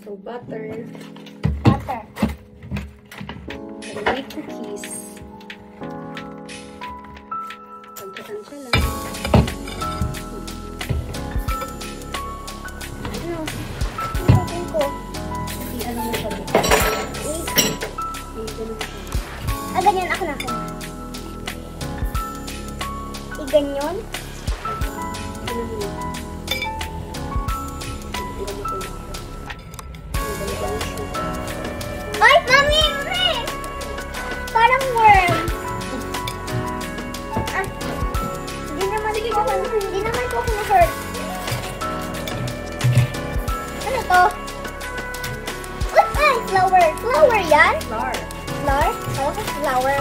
So, butter. Butter. Para make cookies. Pagkatansya lang. Ano? Ano ko? Ano mo siya? Ah, ganyan. Ako na. Ganyan. Ay, mami! Parang worm. Ah, hindi naman ko na-hurt. Ano to? Ay, flower. Flower yan? Flour. Flower? Kala ko flower.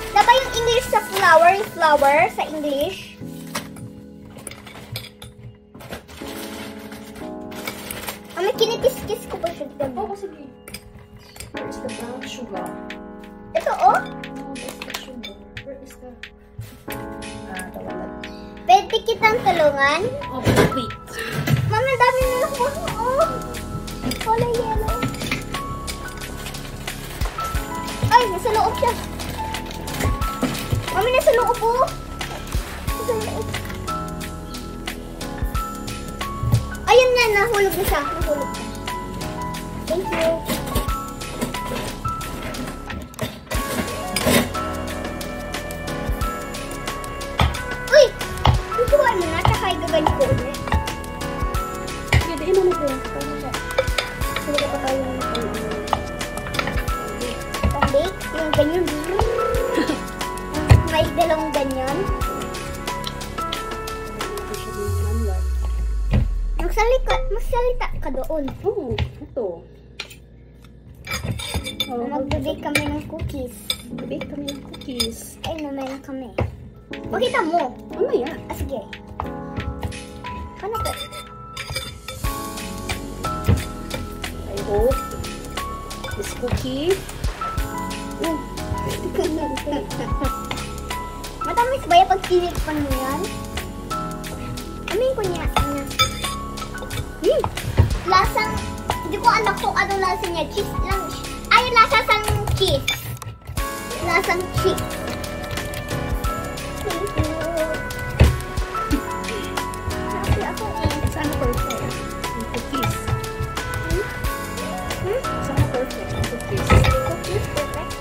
Diba yung English sa flower, yung flower sa English? May kinitis-kis ko pa siya. Oo, sige. Where is the brown sugar? Ito, oh? No, that's the sugar. Where is the... tawalan. Pwede kitang tulungan? Oh, wait. Mami, dami na lang mo. Oh, color yellow. Ay, nasa loob siya. Mami, nasa loob po. Nasa loob. Ayun na, nahulog na siya. Nahulog na. Thank you. Uy! Susuwan mo na, tsaka igaganyan ko ulit. Pwede, ano mo din? Paano siya? Sila pa tayo ng Pang-bake? Yung ganyan. May dalawang ganyan. Magsalita ka doon. Oo, ito. Oh, Mag-bake kami ng cookies. Bake kami ng cookies. Ay, naman kami. Pakita mo. Mamaya. Ah, sige. Ano to? I hope this cookie. Matamis ba yung pag tinipon mo yan? Amin ko niya. Lasang, hindi ko alam kung anong lasa niya. Cheese lang. Ay, lasang cheese. Lasang cheese. Thank you. Happy ako eh. Sana perfect. Yung cookies. Sana perfect. Yung cookies. Cookies, perfect.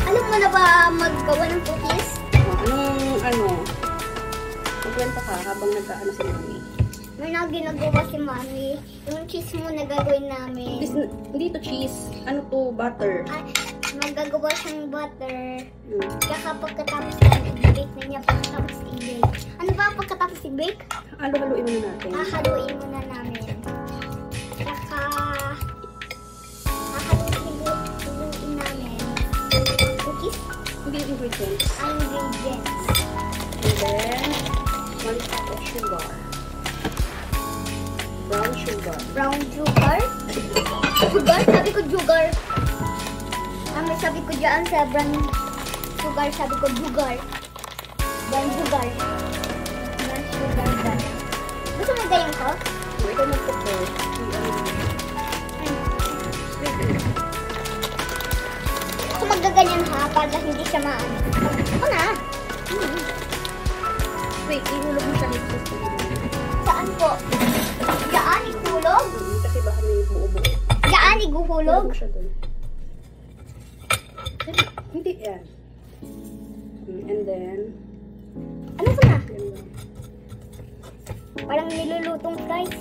Alam mo na ba maggawa ng cookies? Magkwento ka habang nagkaano si Mami. May ginagawa si Mami. Yung cheese mo na gagawin namin. Hindi to cheese. Ano to? Butter. Ay, magagawa siyang butter. Tsaka pagkatapos i-bake na niya, pagkatapos i-bake. Ano ba pagkatapos i-bake? Halo-haluin muna natin. Hahaluin muna namin. Tsaka hahaluin namin. Cookies? Hindi yung ingredients. Ang ingredients. And then, 1 cup of sugar. Brown sugar. Brown sugar? Sugar? Sabi ko sugar. May sabi ko dyan sa brown sugar, sabi ko sugar. Brown sugar. Brown sugar dyan. Gusto mo ganyan ko? Wait, ano po po? Ako magaganyan ha, para hindi siya maano. Ako na. Wait, ihulog mo siya dito. Saan po? Yaan, ihulog? Kasi baka may buo-buo. Yaan, iguhulog? Ihulog siya dun. Hindi yan. And then, Ano ko na? yan lang. Parang nilulutong fries.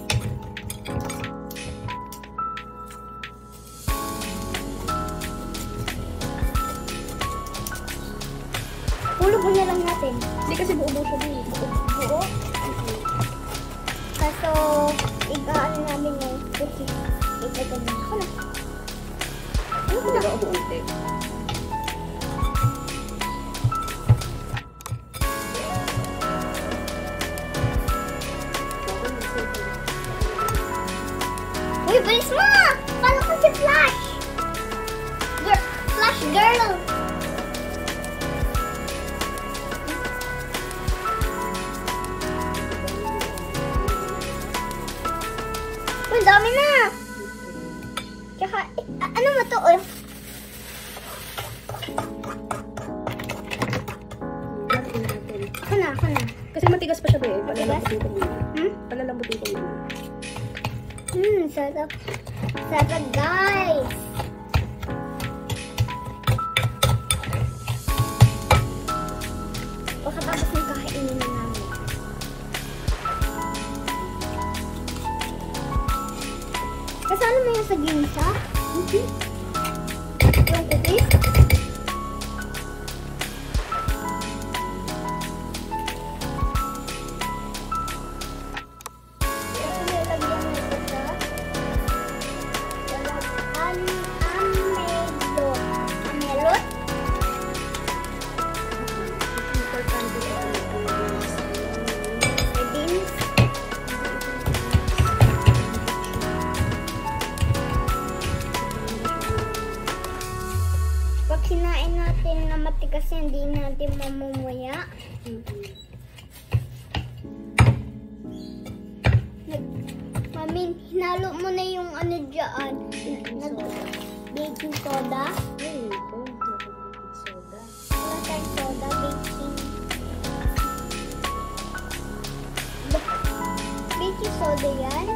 Hulog mo na lang natin. Hindi kasi buo-buo siya dun. Buo. Kaso, igaan namin yung cookies. Ibagan na. Ako na. Ano ko Hindi na? ba umuunti? Uy, bilis mo! Paano kasi Flash? Flash girl! Uy, Ang dami na. Tsaka, ano mo to? Oh? Ako na. Kasi matigas pa siya, be. Palalambutin ko muna. Palalambutin ko muna. Sarap. Sarap, guys. Pagkatapos ng kakainin na namin. Kasama mo yung sa ginsa? Yung cookies? Pag sinain natin na matigas, hindi natin mamumuya. Mami, hinalo mo na yung ano dyan. Baking soda. Wala tayong soda, baking. Baking soda yan.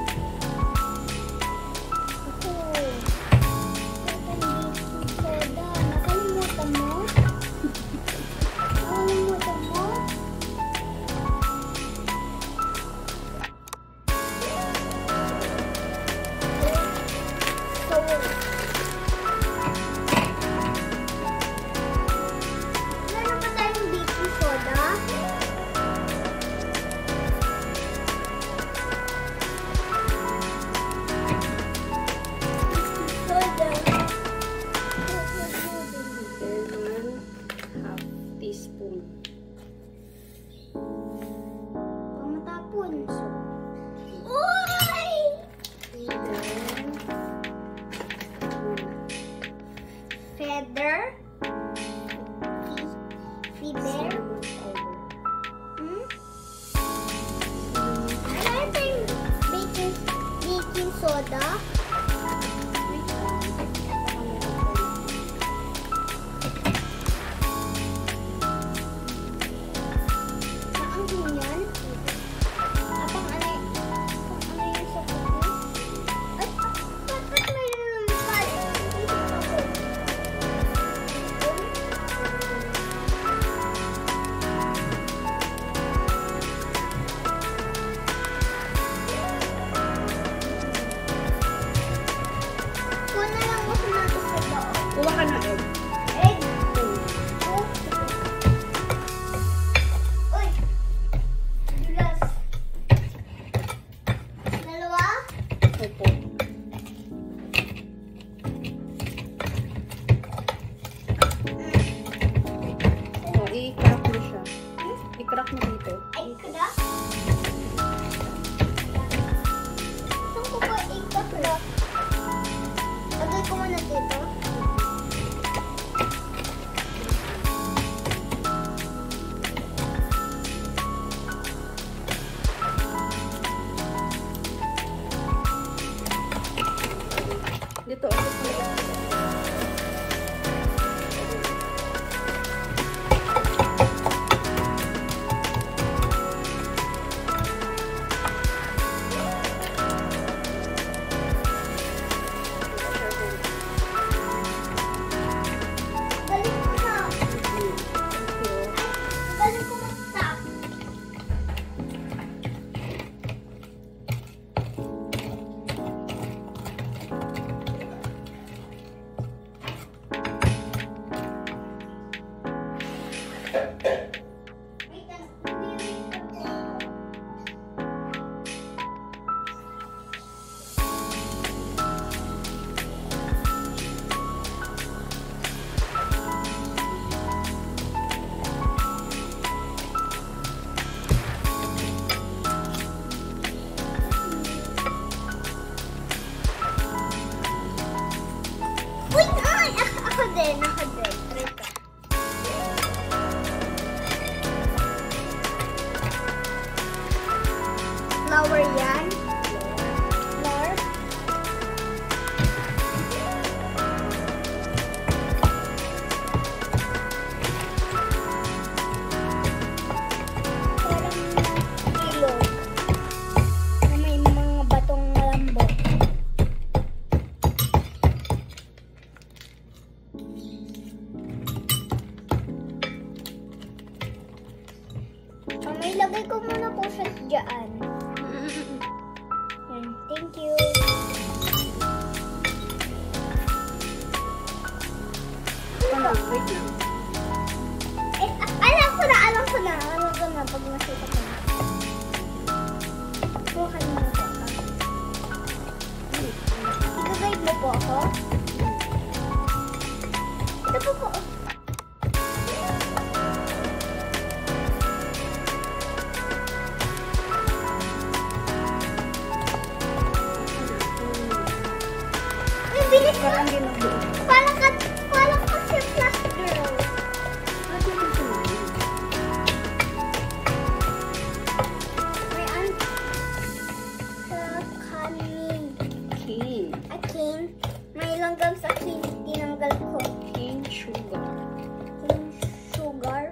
Feather. Feather. Ano yung baking soda? Maangin yan? Apang ano yung sa cookies? Ay, bakit mayroon naman pala? Kuha ka ng egg. Egg. Uy. Dulas. Dalawa? Opo. I-crack mo siya. I-crack mo dito. Ay, kada? Saan ko ba i-crack? Lagay ko muna dito. Wait lang. Eh, alam ko na. Pag nakita ko na. Bukan mo na po ako. I-guide mo po ako. Ito po. Uy, bilis mo. Parang ginagawa. Parang ka si Flash Girl. May sa kanin. King. Akin. May langgam sa akin. Tinanggal ko. King sugar. Yung sugar.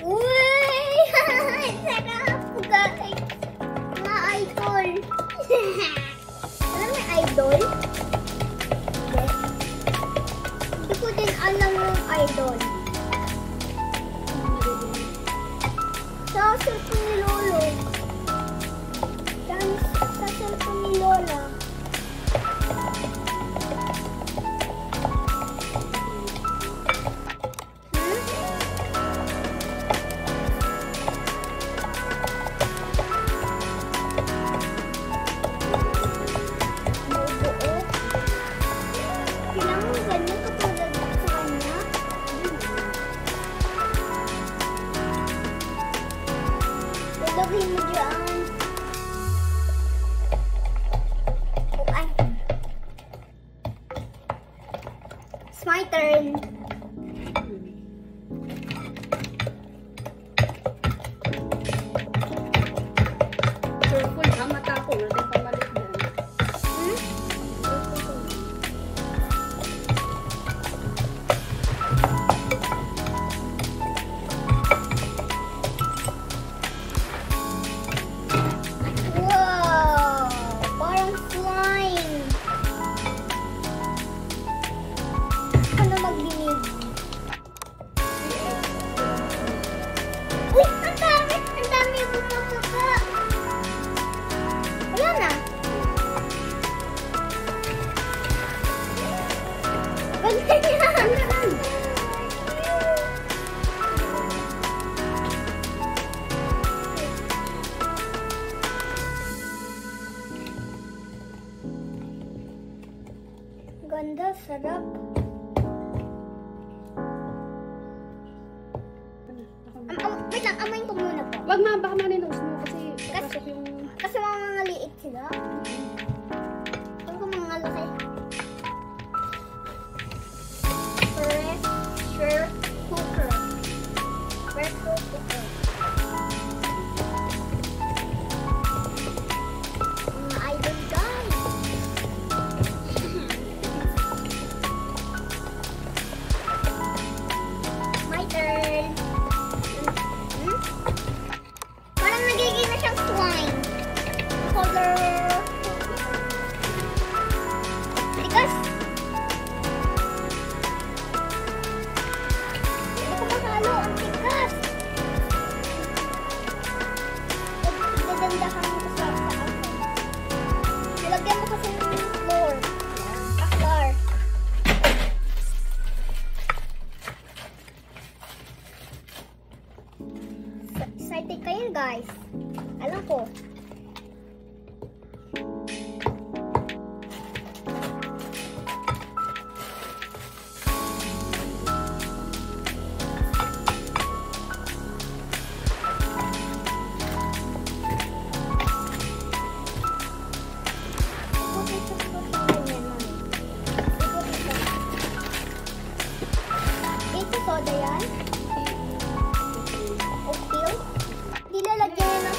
Uy! Sarap! Guys! Mga idol! Alam mo yung idol? Hindi. Hindi ko din alam yung idol. Sa cellphone ni Lolo. Sa cellphone ni Lola. Ilagay mo dyan. Okay. It's my turn. Purple ha, mata ko. Wala tayong pamalit dyan. Wow! Parang slime. Ano magdinig? Uy! Ang dami! Ang dami yung bumababa. Wala na. Ganyan. Ganda, sarap. Wait lang, amayin ko muna po. Wag ma, baka maninose mo kasi papasok yung... Kasi mga liit sila. Huwag ko mga laki. Pressure cooker. Pressure cooker. Mga idol guys. My turn. Parang nagiging na siyang slime. Color. Tigas. Hindi ko mahalo. Ang tigas. Nagdadandahan ko sa akin. Nilagyan mo kasi ng floor. Aklar. Excited kayo guys. Alam ko. Ito soda yan. Oatmeal. Nilalagyan na.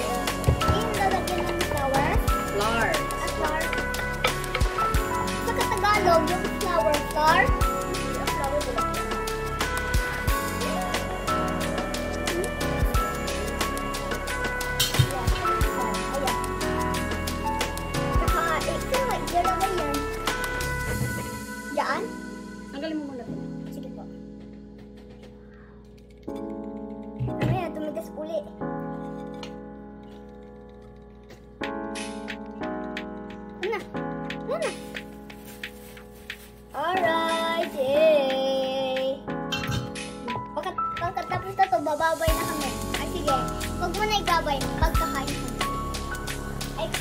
sabay pagkakain kami. Ay,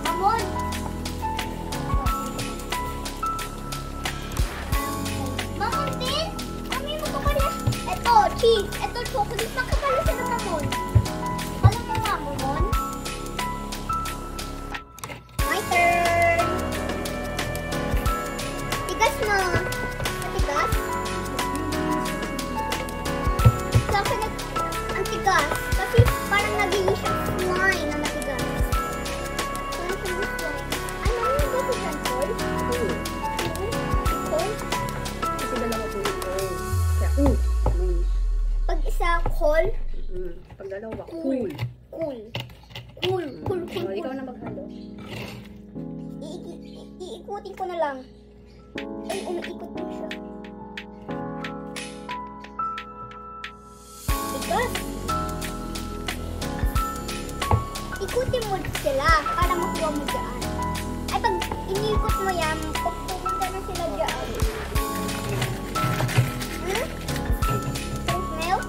Mamon! Mamon din! Mami mo pa pala. Ito, cheese. Ito, chocolate. Makapala siya ng Mamon. Alam mo nga, Mamon? My turn! Tigas na. Matigas? Sa akin, ang tigas. Kasi parang naging siyang slime na matigas. Parang siyang slime. Ano yung ba sa dyan, Paul? Paul? Kasi dalawa po yung Kaya, Pag isa, cool. Pag dalawa, cool. Cool. Cool. Cool. Cool. Oh, ikaw na maghalo. Iikutin ko na lang. Ay, umiikot din siya. Tigas. Ikutin mo sila para makuha mo dyan. Ay, pag iniikot mo yan, pupunta na sila dyan. Hmm? Pink milk?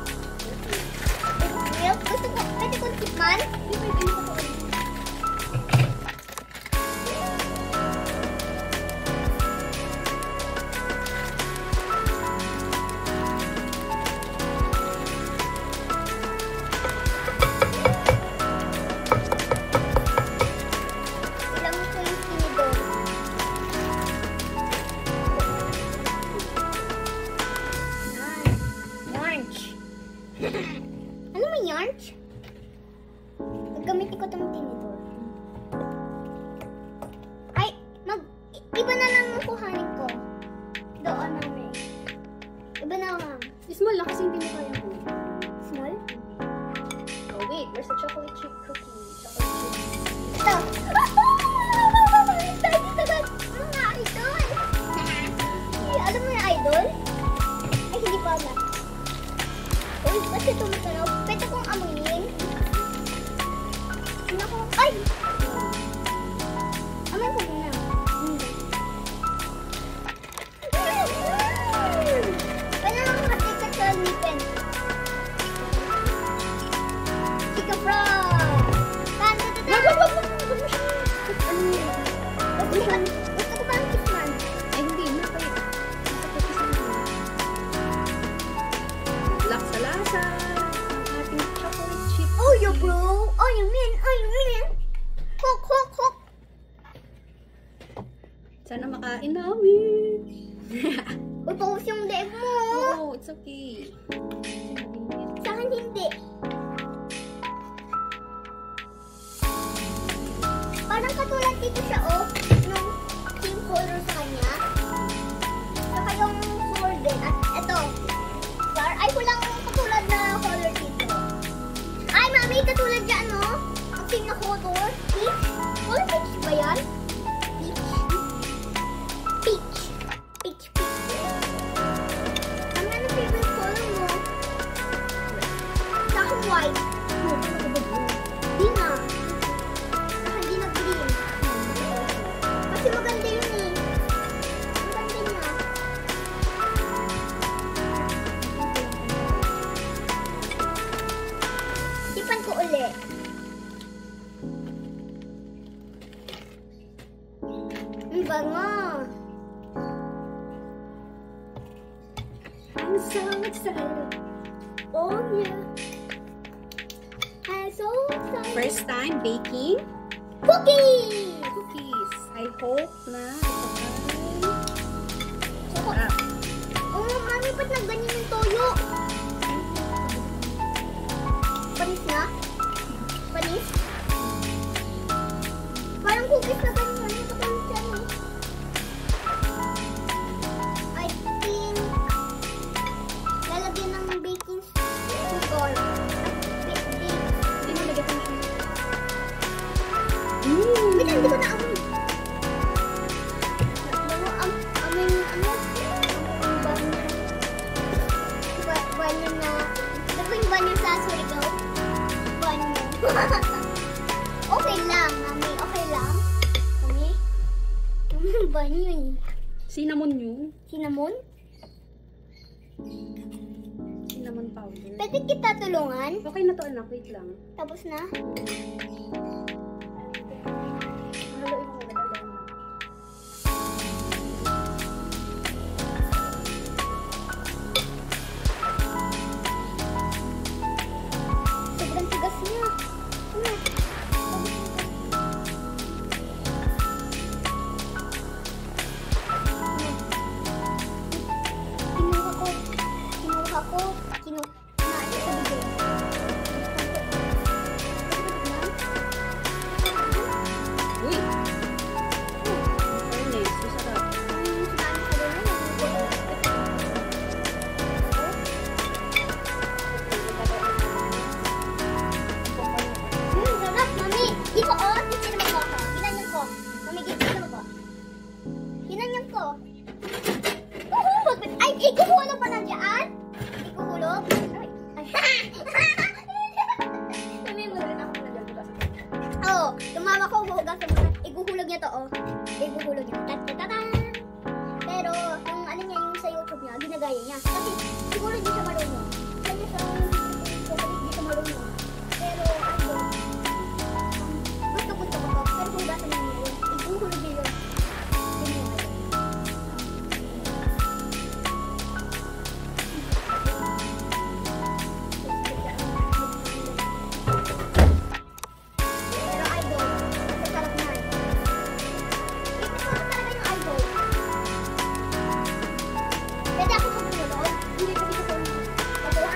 Pink milk? Gusto ko, pwede kong tikman? Di ba yung ko to? Ilang ko yung tinidor. Yarnch. Ano mo yarnch? Gagamitin ko itong tinidor. Ay, iba na lang ang kuhanin ko. Doon namin. Iba na lang. Small lang kasi hindi mo kaya mo. Small? Oh, wait. Where's the chocolate chip cookie? Chocolate chip. Ito. Mga idol. Alam mo yung idol? Ay, hindi pa alam. Uy, kasi tumatalaw. Pwede kong amuyin. Naku, ay! Amoy ko muna. Pwede lang makatikot sa ngipin. Chika frog! Gusto ko ba ang tikman? Ay, hindi na. Kaya, nasa cookies na naman. Black sa lasa. Ang ating chocolate chip. Oh, you bro! Oh, you mean! Oh, you mean! Cook, cook, cook! Sana makain namin. Utos yung leeg mo! Oh, it's okay. Sa akin hindi. Parang katulad dito siya, oh. Yung same color sa kanya. Saka yung color din. At ito. Ay, walang katulad na color dito. Ay, mami, katulad dyan, no? Ang same na color. Peach. Color peach ba yan? Peach. Peach. Peach, peach. Ano na favorite color mo? Sa akin, white. Di na. Saka di na green. Kasi maganda yun eh. Maganda niya. Tipan ko uli. Ang bango. I'm so excited. Oh yeah. I'm so excited. First time baking Cookie! cookies. I hope na ito Oh, ay oh, mami, ba't nagganyan yung toyo? Panis na? Panis? Parang cookies na ganyan. Ano ka panis yan eh? I think lalagyan ng baking sugar. Hindi mo lagyan ko siya. Wait, hindi ko na amoy. Amoy ano? Ang banyo. Banyo na. Ano ba yung banyo sa Surigao? Banyo. Okay lang, mami. Okay lang. Mami? Banyo eh. Cinnamon yun. Cinnamon? cinnamon powder. Pwede kita tulungan? Okay na to, anak. Wait lang. Tapos na? Haluin mo ulit. Sobrang tigas niya. Kinuha ko. Uy! Fairness, masarap. Sarap, mami. Dito, oh. Dito naman ko. Ginanyan ko. Mami, dito naman ko. Ginanyan ko. Uhulog. Ay, ikuhulog pa nandiyan? Ikuhulog? Ay. Mami, muna ako na dyan. Oo. Tumawa ko, huhugasan mo na. Iguhulog niya to, oh. Iguhulog niya. Ta-ta-ta-ta. Pero, yung ano niya, yung sa YouTube niya, ginagaya niya. Kasi, siguro di siya marunong. Kaya sa di siya marunong. Pero, ano, gusto ko to. Pero hugasan niya yun. Iguhulog niya yun. Yun yung ano. Pero idol, kasi sarap na. Ito ko talaga yung idol. Pwede ako magulog? Hindi ko dito. Ito ha?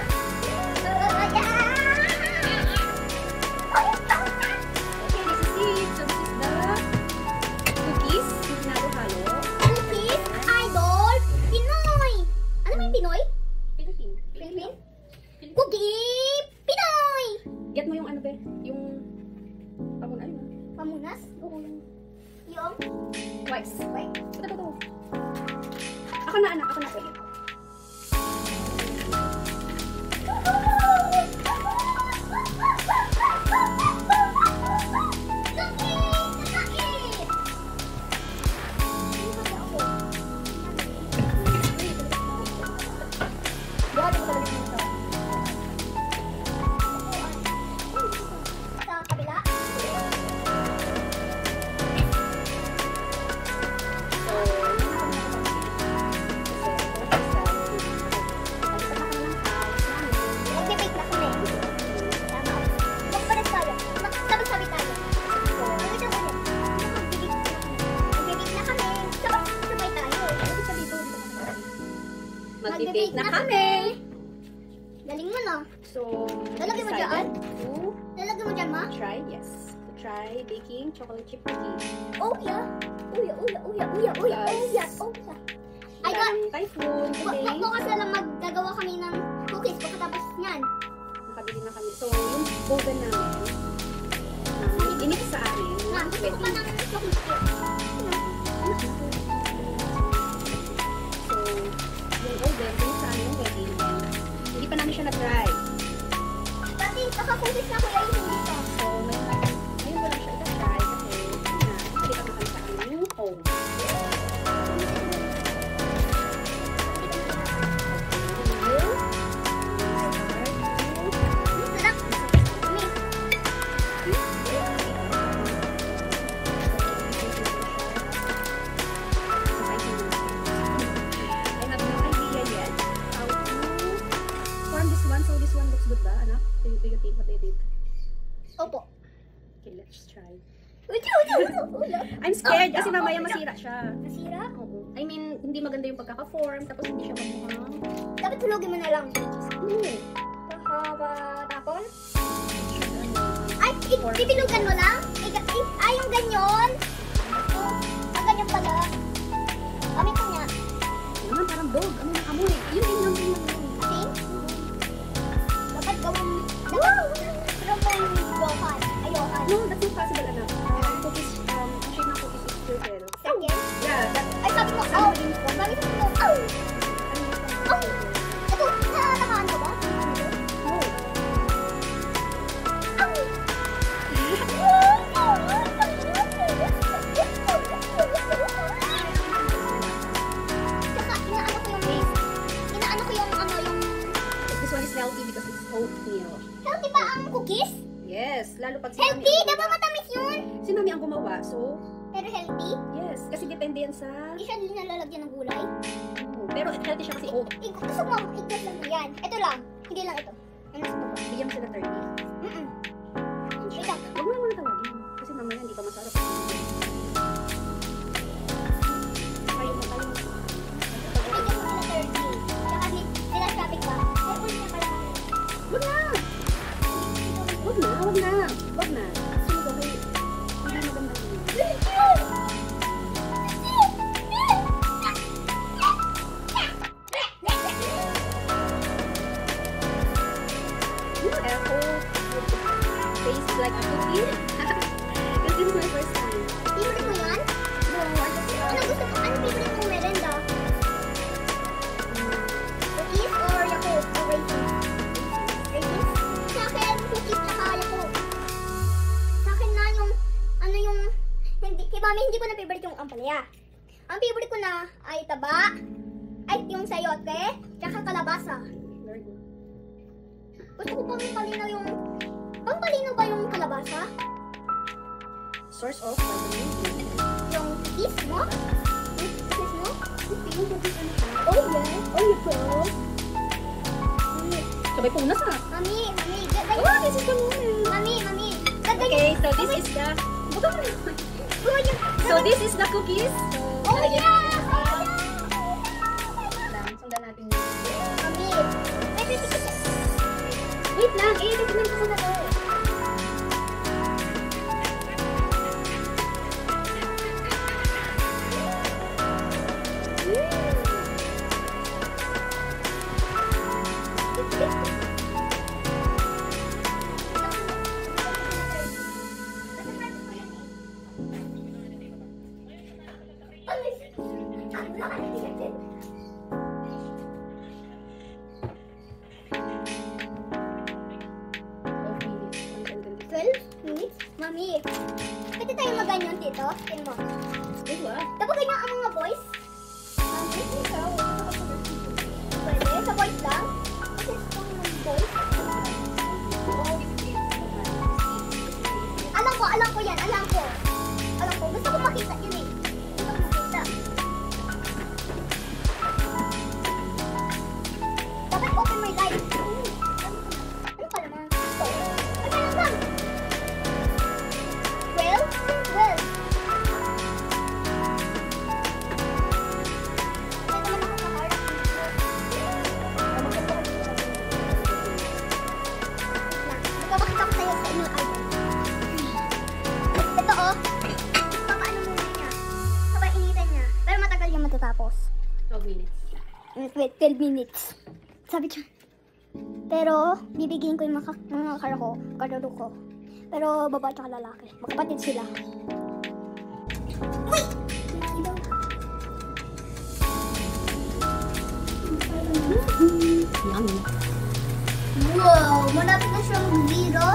Okay, this is it. So, this is the cookies. Halo-halo. Cookies, idol, Pinoy. Ano ba yung Pinoy? Philippine. Philippine? Cookie, Pinoy. Get mo yung ano ba? Yung pamuna. Ayun. Pamunas? Oo. Yung? Twice. Wait. Ito. Ako na, anak. Ako na. Pwede. Sa kabila? So, Mag-debate na kami. Tama. Magpalit tayo. Sabi-sabi tayo. Mag-debate na kami. Mag-debate na kami. Sabay tayo. mag-debate na kami. Galing mo, no? So, Lalagyan mo decided dyan? to Lalagyan mo dyan, ma? try, yes. To try baking chocolate chip cookies. Oh, yeah. Oh, yeah. I got... Typhoon today. Bukas na lang maggagawa kami ng cookies pagkatapos niyan. Nakabili na kami. So, yung oven namin, init sa amin. Nga, gusto ko pa ng chocolate chip. So, yung oven, yung sa amin, ready. And hindi pa namin siya na-try. Dati, naka-cookies na kuya yung hindi pa. So, ngayon ko lang siya ita-try kasi, hindi pa makali sa amin yung home. Sarap. Mami. I have no idea yet how to form this one. So this one looks good ba, anak? Do you think what I did? Opo. Okay, let's try. Uy. I'm scared kasi mamaya masira siya. Nasira? Oo. I mean, hindi maganda yung pagkaka-form, tapos hindi siya magmukhang... Dapat hulogin mo na lang. Oo. Tapon? Ay, pipinugan mo lang? Ay, yung ganyan? Ganyan pala. Kami ko niya. Naman, parang dog. Ano yung amoy? Yun. Kasi, dapat gawin bukas. Ayokan. No, that's not possible, anak. Cookies, ang shape ng cookies is circle. Second? Yeah, Ay, sabi mo, Ano oh. ba yung form? Sabi mo, oh. Oh. Ito, natamaan ka ba? No. Tsaka, inaano ko yung base. Inaano ko yung, ano, yung... This one is Yes, lalo pag si Healthy! Mami ang Diba gumawa. matamis yun? Si Mami ang gumawa, so, Pero healthy? yes. Kasi depende yan sa... Hindi siya nilalagyan ng gulay. Pero healthy siya kasi oat. Gusto mo, ikot lang yan. Ito lang. Hindi lang ito. Ano sa baba? Bigyan mo sila 30. Wait lang. Huwag mo naman tawagin. Kasi mamaya hindi pa masarap. Kayo na kayo. Ibigyan mo sila 30. Tsaka sila shopping ka. Pero ulit niya pala. Huwag na! Huwag na, huwag na. Huwag na. Sino ba kayo? Hindi maganda yun. Tastes like a cookie. Because this is my first time. Favorite mo yan? No, I just Ano gusto mo? Ano favorite mong merenda? Cookies or Yakult or raisins? Raisins? Sa akin, cookies tsaka Yakult. Sa akin na yung, ano yung, hindi, kay Mami hindi ko na favorite yung ampalaya. Ang favorite ko na ay taba, ay yung sayote, tsaka kalabasa. very good. Gusto ko pang palinaw yung, pang palinaw ba yung kalabasa? Source of vitamin Yung cookies mo? Yung cookies mo? Oh, yeah. Oh, you pro. Sabay punas ah. Mami, Oh, this is the moment. Mami, Okay, so this is the... So this is the cookies. So, Oh, lalagyan yeah! natin sa- Lang, sundan natin yun. Mami, Wait lang, titignan ko muna to. minutes? Mami, pwede tayo maganyan dito? Tingnan mo. Diba? Dapat ganyan ang mga boys? Mami, ikaw. Pwede? Sa boys lang? Kasi sa mga boys. Alam ko yan. Alam ko. Gusto ko makita yun eh. Gusto ko makita. Dapat open my light. Ano pa naman? Ay, parang lang. Well. Ito naman nakaka-heart. Magpapakita ko sa'yo sa inyong album. Ito oh. Papaano muna niya. Sabay initan niya. Pero matagal yung matatapos. 12 minutes. Wait, 12 minutes. Sabi siya. Pero, bibigyan ko yung mga kararo ko. Pero, babae at lalaki. Magkapatid sila. Uy! Yummy. Wow! Malapit na siyang zero.